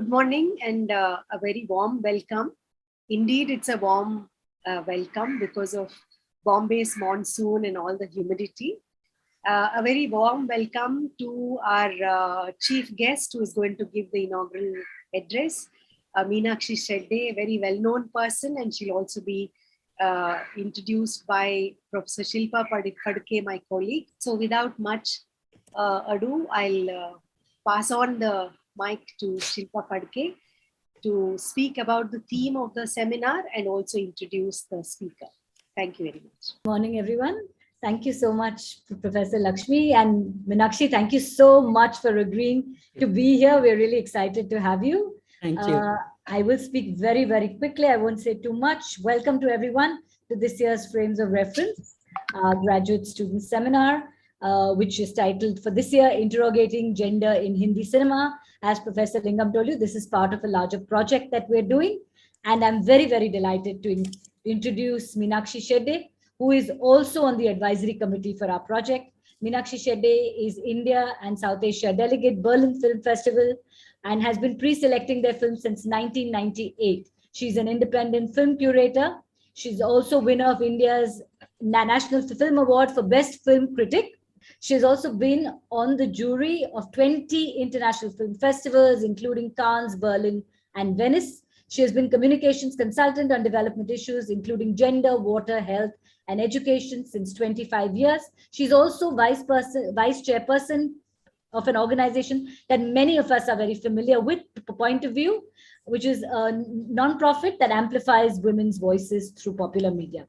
Good morning and a very warm welcome. Indeed, it's a warm welcome because of Bombay's monsoon and all the humidity. A very warm welcome to our chief guest who is going to give the inaugural address, Meenakshi Shedde, a very well-known person, and she'll also be introduced by Professor Shilpa Phadke, my colleague. So without much ado, I'll pass on the mic to Shilpa Phadke to speak about the theme of the seminar and also introduce the speaker. Thank you very much. Good morning, everyone. Thank you so much, Professor Lakshmi, and Meenakshi, thank you so much for agreeing to be here. We're really excited to have you. Thank you. I will speak very, very quickly. I won't say too much. Welcome to everyone to this year's Frames of Reference graduate student seminar, which is titled for this year, Interrogating Gender in Hindi Cinema. As Professor Lingam told you, this is part of a larger project that we're doing. And I'm very, very delighted to introduce Meenakshi Shedde, who is also on the advisory committee for our project. Meenakshi Shedde is India and South Asia delegate, Berlin Film Festival, and has been pre-selecting their films since 1998. She's an independent film curator. She's also winner of India's National Film Award for Best Film Critic. She's also been on the jury of 20 international film festivals, including Cannes, Berlin, and Venice. She has been communications consultant on development issues, including gender, water, health, and education since 25 years. She's also vice chairperson of an organization that many of us are very familiar with, Point of View, which is a non-profit that amplifies women's voices through popular media.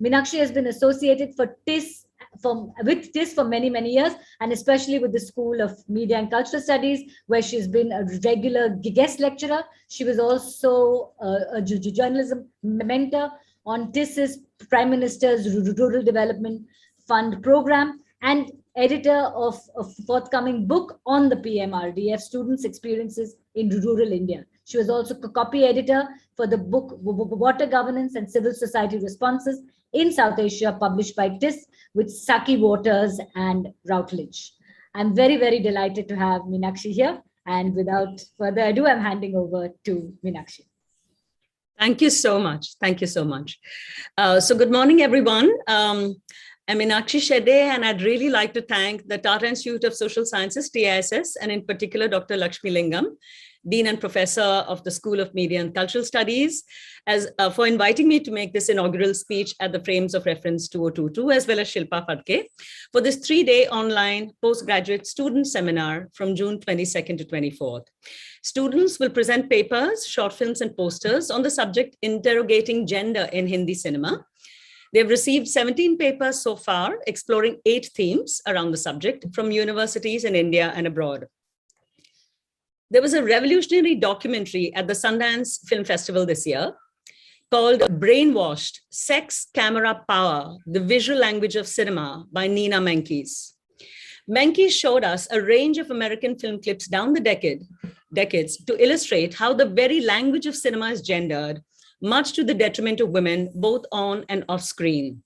Meenakshi has been associated with TIS for many, many years, and especially with the School of Media and Cultural Studies, where she's been a regular guest lecturer. She was also a journalism mentor on TIS's Prime Minister's Rural Development Fund program and editor of a forthcoming book on the PMRDF, Students' Experiences in Rural India. She was also copy editor for the book Water Governance and Civil Society Responses in South Asia, published by TIS with Saki Waters and Routledge. I'm very, very delighted to have Meenakshi here. And without further ado, I'm handing over to Meenakshi. Thank you so much. Thank you so much. So good morning, everyone. I'm Meenakshi Shedde, and I'd really like to thank the Tata Institute of Social Sciences, TISS, and in particular, Dr. Lakshmi Lingam, Dean and Professor of the School of Media and Cultural Studies, for inviting me to make this inaugural speech at the Frames of Reference 2022, as well as Shilpa Phadke, for this 3-day online postgraduate student seminar from June 22nd to 24th. Students will present papers, short films, and posters on the subject Interrogating Gender in Hindi Cinema. They've received 17 papers so far, exploring 8 themes around the subject from universities in India and abroad. There was a revolutionary documentary at the Sundance Film Festival this year called Brainwashed: Sex, Camera, Power, the Visual Language of Cinema by Nina Menkes. Menkes showed us a range of American film clips down the decades to illustrate how the very language of cinema is gendered, much to the detriment of women, both on and off screen.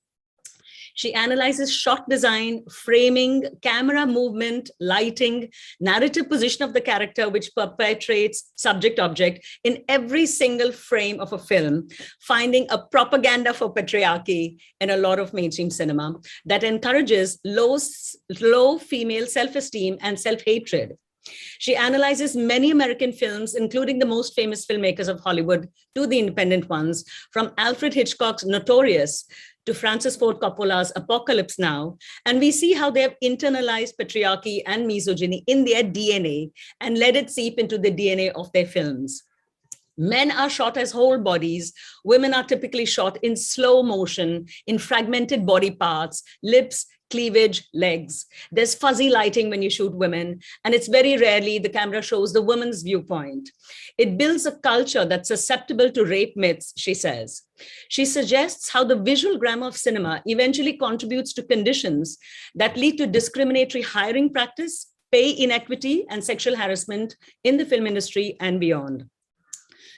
She analyzes shot design, framing, camera movement, lighting, narrative position of the character, which perpetuates subject-object in every single frame of a film, finding a propaganda for patriarchy in a lot of mainstream cinema that encourages low female self-esteem and self-hatred. She analyzes many American films, including the most famous filmmakers of Hollywood to the independent ones, from Alfred Hitchcock's Notorious to Francis Ford Coppola's Apocalypse Now, and we see how they have internalized patriarchy and misogyny in their DNA and let it seep into the DNA of their films. Men are shot as whole bodies. Women are typically shot in slow motion, in fragmented body parts, lips, cleavage, legs. There's fuzzy lighting when you shoot women, and it's very rarely the camera shows the woman's viewpoint. It builds a culture that's susceptible to rape myths, she says. She suggests how the visual grammar of cinema eventually contributes to conditions that lead to discriminatory hiring practice, pay inequity, and sexual harassment in the film industry and beyond.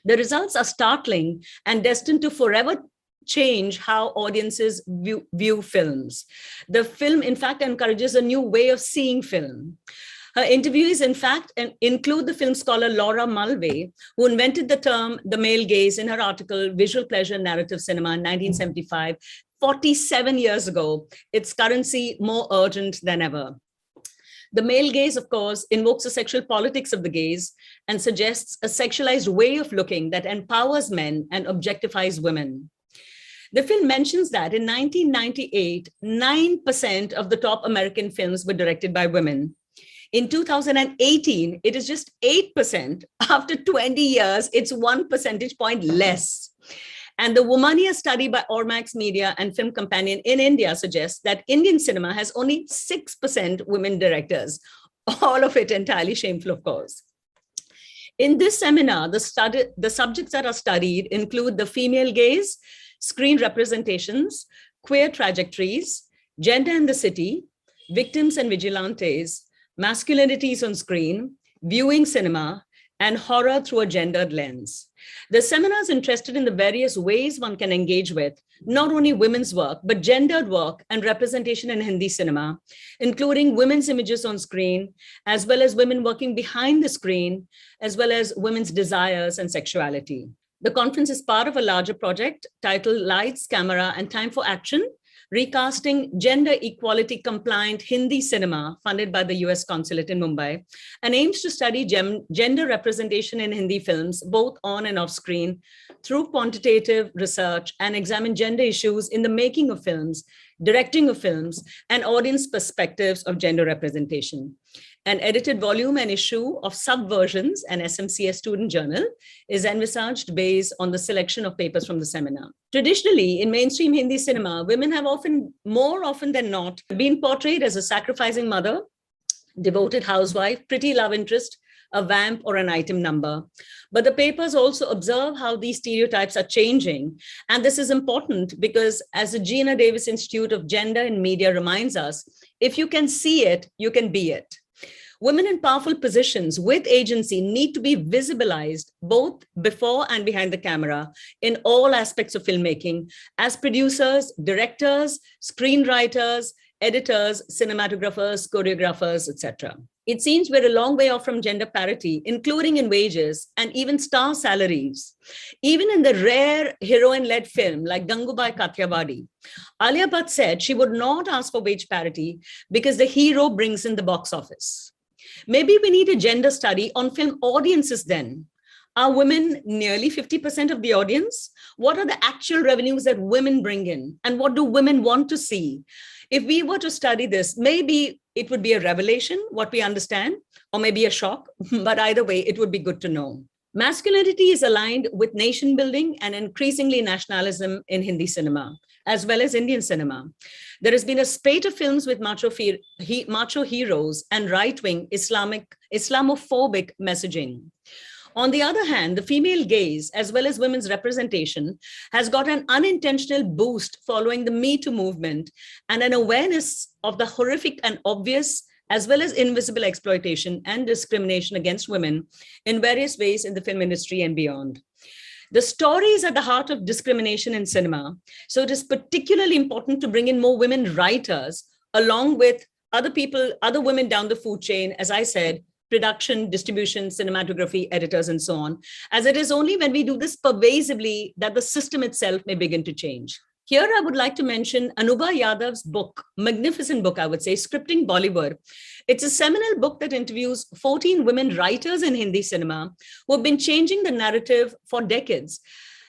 The results are startling and destined to forever change how audiences view films. The film, in fact, encourages a new way of seeing film. Her interviewees, in fact, include the film scholar Laura Mulvey, who invented the term the male gaze in her article, Visual Pleasure Narrative Cinema in 1975, 47 years ago. Its currency more urgent than ever. The male gaze, of course, invokes the sexual politics of the gaze and suggests a sexualized way of looking that empowers men and objectifies women. The film mentions that in 1998, 9% of the top American films were directed by women. In 2018, it is just 8%. After 20 years, it's 1 percentage point less. And the Womania study by Ormax Media and Film Companion in India suggests that Indian cinema has only 6% women directors, all of it entirely shameful, of course. In this seminar, the subjects that are studied include the female gaze, screen representations, queer trajectories, gender in the city, victims and vigilantes, masculinities on screen, viewing cinema, and horror through a gendered lens. The seminar is interested in the various ways one can engage with not only women's work, but gendered work and representation in Hindi cinema, including women's images on screen, as well as women working behind the screen, as well as women's desires and sexuality. The conference is part of a larger project titled Lights, Camera, and Time for Action, recasting gender equality compliant Hindi cinema funded by the US Consulate in Mumbai, and aims to study gender representation in Hindi films, both on and off screen, through quantitative research, and examine gender issues in the making of films, directing of films, and audience perspectives of gender representation. An edited volume and issue of Subversions, an SMCS student journal, is envisaged based on the selection of papers from the seminar. Traditionally, in mainstream Hindi cinema, women have more often than not, been portrayed as a sacrificing mother, devoted housewife, pretty love interest, a vamp, or an item number. But the papers also observe how these stereotypes are changing. And this is important because, as the Gina Davis Institute of Gender in Media reminds us, if you can see it, you can be it. Women in powerful positions with agency need to be visibilized both before and behind the camera in all aspects of filmmaking, as producers, directors, screenwriters, editors, cinematographers, choreographers, etc. It seems we're a long way off from gender parity, including in wages and even star salaries. Even in the rare heroine-led film like Gangubai Kathiawadi, Alia Bhatt said she would not ask for wage parity because the hero brings in the box office. Maybe we need a gender study on film audiences then. Are women nearly 50% of the audience? What are the actual revenues that women bring in? And what do women want to see? If we were to study this, maybe it would be a revelation, what we understand, or maybe a shock, but either way, it would be good to know. Masculinity is aligned with nation building and increasingly nationalism in Hindi cinema, as well as Indian cinema. There has been a spate of films with macho heroes and right-wing Islamophobic messaging. On the other hand, the female gaze, as well as women's representation, has got an unintentional boost following the Me Too movement and an awareness of the horrific and obvious, as well as invisible exploitation and discrimination against women in various ways in the film industry and beyond. The story is at the heart of discrimination in cinema, so it is particularly important to bring in more women writers, along with other women down the food chain, as I said, production, distribution, cinematography, editors, and so on, as it is only when we do this pervasively that the system itself may begin to change. Here, I would like to mention Anubha Yadav's book, magnificent book, I would say, Scripting Bollywood. It's a seminal book that interviews 14 women writers in Hindi cinema who have been changing the narrative for decades.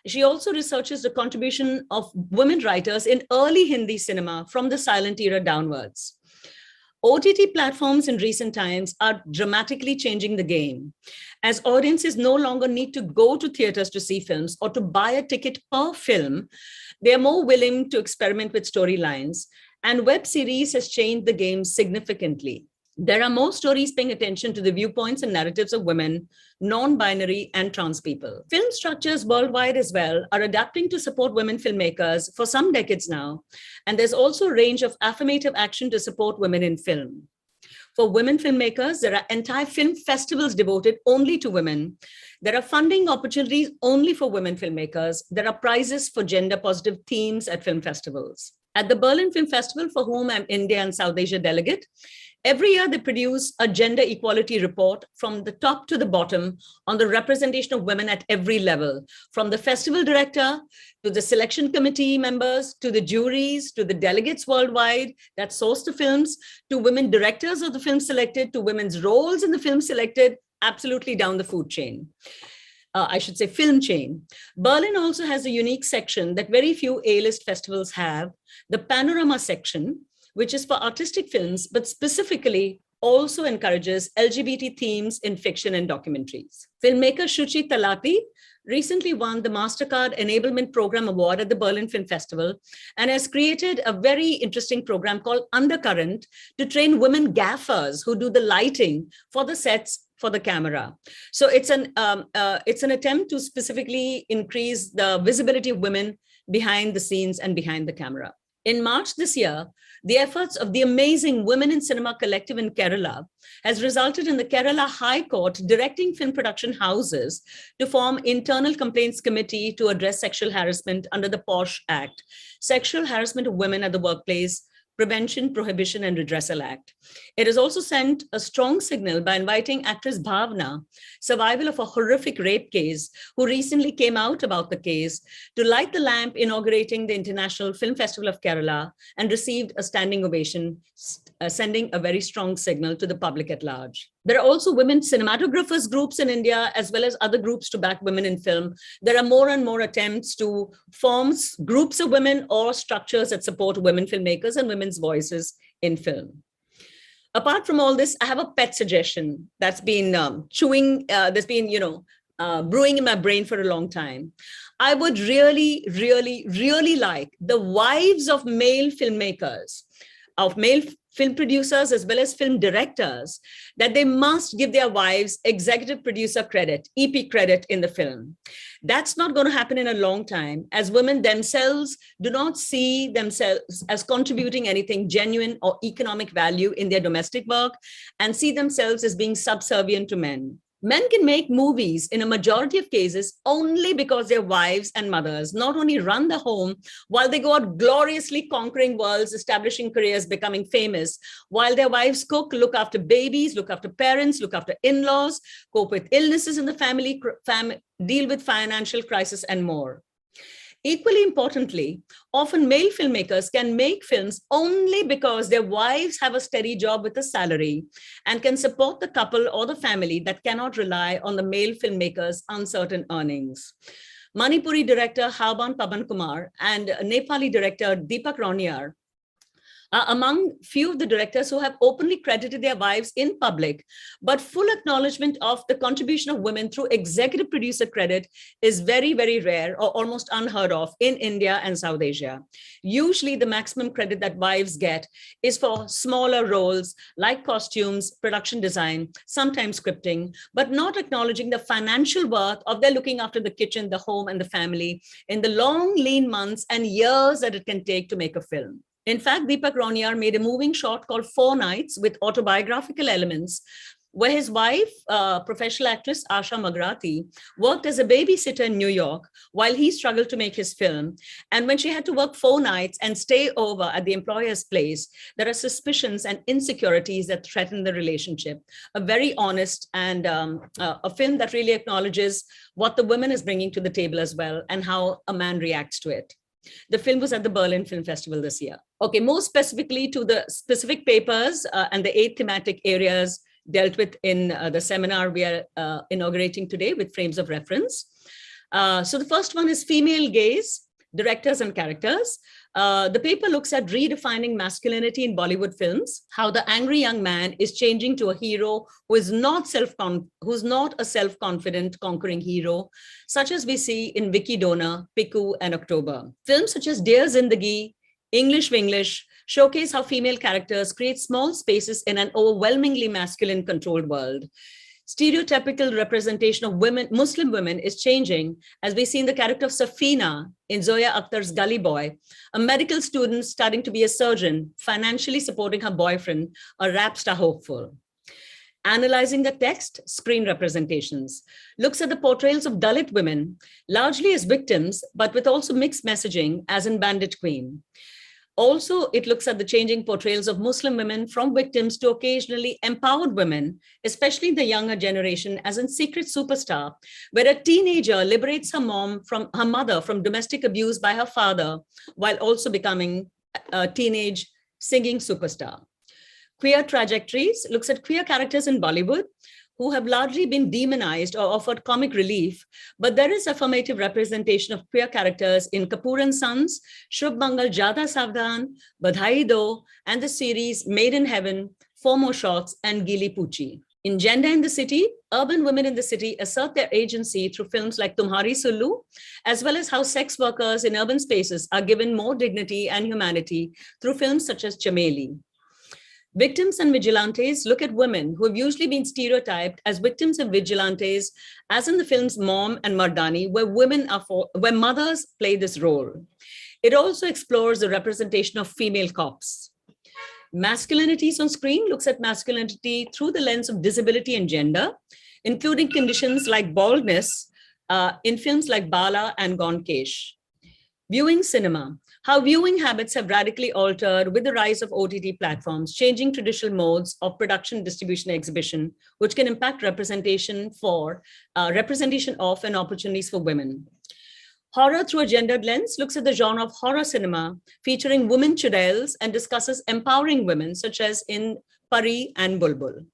She also researches the contribution of women writers in early Hindi cinema from the silent era downwards. OTT platforms in recent times are dramatically changing the game, as audiences no longer need to go to theaters to see films or to buy a ticket per film. They are more willing to experiment with storylines, and web series has changed the game significantly. There are more stories paying attention to the viewpoints and narratives of women, non-binary, and trans people. Film structures worldwide as well are adapting to support women filmmakers for some decades now, and there's also a range of affirmative action to support women in film. For women filmmakers, there are entire film festivals devoted only to women. There are funding opportunities only for women filmmakers. There are prizes for gender-positive themes at film festivals. At the Berlin Film Festival, for whom I'm India and South Asia delegate, Every year, they produce a gender equality report from the top to the bottom on the representation of women at every level, from the festival director to the selection committee members, to the juries, to the delegates worldwide that source the films, to women directors of the film selected, to women's roles in the film selected, absolutely down the food chain. I should say film chain. Berlin also has a unique section that very few A-list festivals have, the Panorama section, which is for artistic films, but specifically also encourages LGBT themes in fiction and documentaries. Filmmaker Shuchi Talati recently won the MasterCard Enablement Program Award at the Berlin Film Festival and has created a very interesting program called Undercurrent to train women gaffers who do the lighting for the sets for the camera. So it's an attempt to specifically increase the visibility of women behind the scenes and behind the camera. In March this year, the efforts of the amazing Women in Cinema Collective in Kerala has resulted in the Kerala High Court directing film production houses to form internal complaints committee to address sexual harassment under the POSH Act, Sexual Harassment of Women at the Workplace, Prevention, Prohibition, and Redressal Act. It has also sent a strong signal by inviting actress Bhavna, survivor of a horrific rape case, who recently came out about the case, to light the lamp inaugurating the International Film Festival of Kerala and received a standing ovation, sending a very strong signal to the public at large. There are also women cinematographers groups in India, as well as other groups to back women in film. There are more and more attempts to form groups of women or structures that support women filmmakers and women's voices in film. Apart from all this, I have a pet suggestion that's been brewing in my brain for a long time. I would really, really, really like the wives of male filmmakers, of male film producers as well as film directors, that they must give their wives executive producer credit, EP credit in the film. That's not going to happen in a long time, as women themselves do not see themselves as contributing anything genuine or economic value in their domestic work and see themselves as being subservient to men. Men can make movies in a majority of cases only because their wives and mothers not only run the home while they go out gloriously conquering worlds, establishing careers, becoming famous, while their wives cook, look after babies, look after parents, look after in-laws, cope with illnesses in the family, deal with financial crisis and more. Equally importantly, often male filmmakers can make films only because their wives have a steady job with a salary and can support the couple or the family that cannot rely on the male filmmaker's uncertain earnings. Manipuri director Haban Paban Kumar and Nepali director Deepak Roniar are among few of the directors who have openly credited their wives in public, but full acknowledgement of the contribution of women through executive producer credit is very, very rare or almost unheard of in India and South Asia. Usually the maximum credit that wives get is for smaller roles like costumes, production design, sometimes scripting, but not acknowledging the financial worth of their looking after the kitchen, the home, and the family in the long, lean months and years that it can take to make a film. In fact, Deepak Roniar made a moving short called 4 Nights with autobiographical elements, where his wife, professional actress Asha Magrathi, worked as a babysitter in New York while he struggled to make his film. And when she had to work 4 nights and stay over at the employer's place, there are suspicions and insecurities that threaten the relationship. A very honest and a film that really acknowledges what the woman is bringing to the table as well and how a man reacts to it. The film was at the Berlin Film Festival this year. Okay, more specifically to the specific papers and the 8 thematic areas dealt with in the seminar we are inaugurating today with frames of reference. So the first one is female gaze, directors and characters. The paper looks at redefining masculinity in Bollywood films, how the angry young man is changing to a hero who is not a self-confident conquering hero, such as we see in Vicky Donor, Piku, and October. Films such as Dear Zindagi, English Winglish showcase how female characters create small spaces in an overwhelmingly masculine controlled world. Stereotypical representation of women, Muslim women, is changing, as we see in the character of Safina in Zoya Akhtar's Gully Boy, a medical student studying to be a surgeon, financially supporting her boyfriend, a rap star hopeful. Analyzing the text, screen representations, looks at the portrayals of Dalit women, largely as victims, but with also mixed messaging, as in Bandit Queen. Also, it looks at the changing portrayals of Muslim women from victims to occasionally empowered women, especially the younger generation, as in Secret Superstar, where a teenager liberates her mother from domestic abuse by her father, while also becoming a teenage singing superstar. Queer Trajectories looks at queer characters in Bollywood who have largely been demonized or offered comic relief, but there is affirmative representation of queer characters in Kapoor and Sons, Shubh Mangal Jada Savdhan, Badhai Do, and the series Made in Heaven, Four More Shots, and Gili Poochi. In Gender in the City, urban women in the city assert their agency through films like Tumhari Sullu, as well as how sex workers in urban spaces are given more dignity and humanity through films such as Chameli. Victims and Vigilantes look at women who have usually been stereotyped as victims and vigilantes, as in the films Mom and Mardani, where mothers play this role. It also explores the representation of female cops. Masculinities on Screen looks at masculinity through the lens of disability and gender, including conditions like baldness in films like Bala and Gonkesh. Viewing cinema, how viewing habits have radically altered with the rise of OTT platforms, changing traditional modes of production, distribution, exhibition, which can impact representation of and opportunities for women. Horror through a gendered lens looks at the genre of horror cinema, featuring women churels and discusses empowering women, such as in Pari and Bulbul.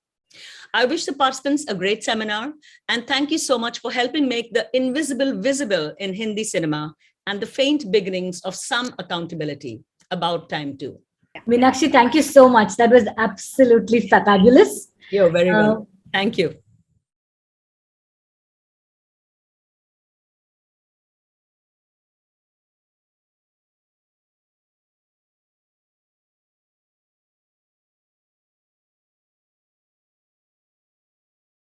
I wish the participants a great seminar, and thank you so much for helping make the invisible visible in Hindi cinema and the faint beginnings of some accountability. About time too. Meenakshi, thank you so much. That was absolutely fabulous. You're very welcome. Thank you.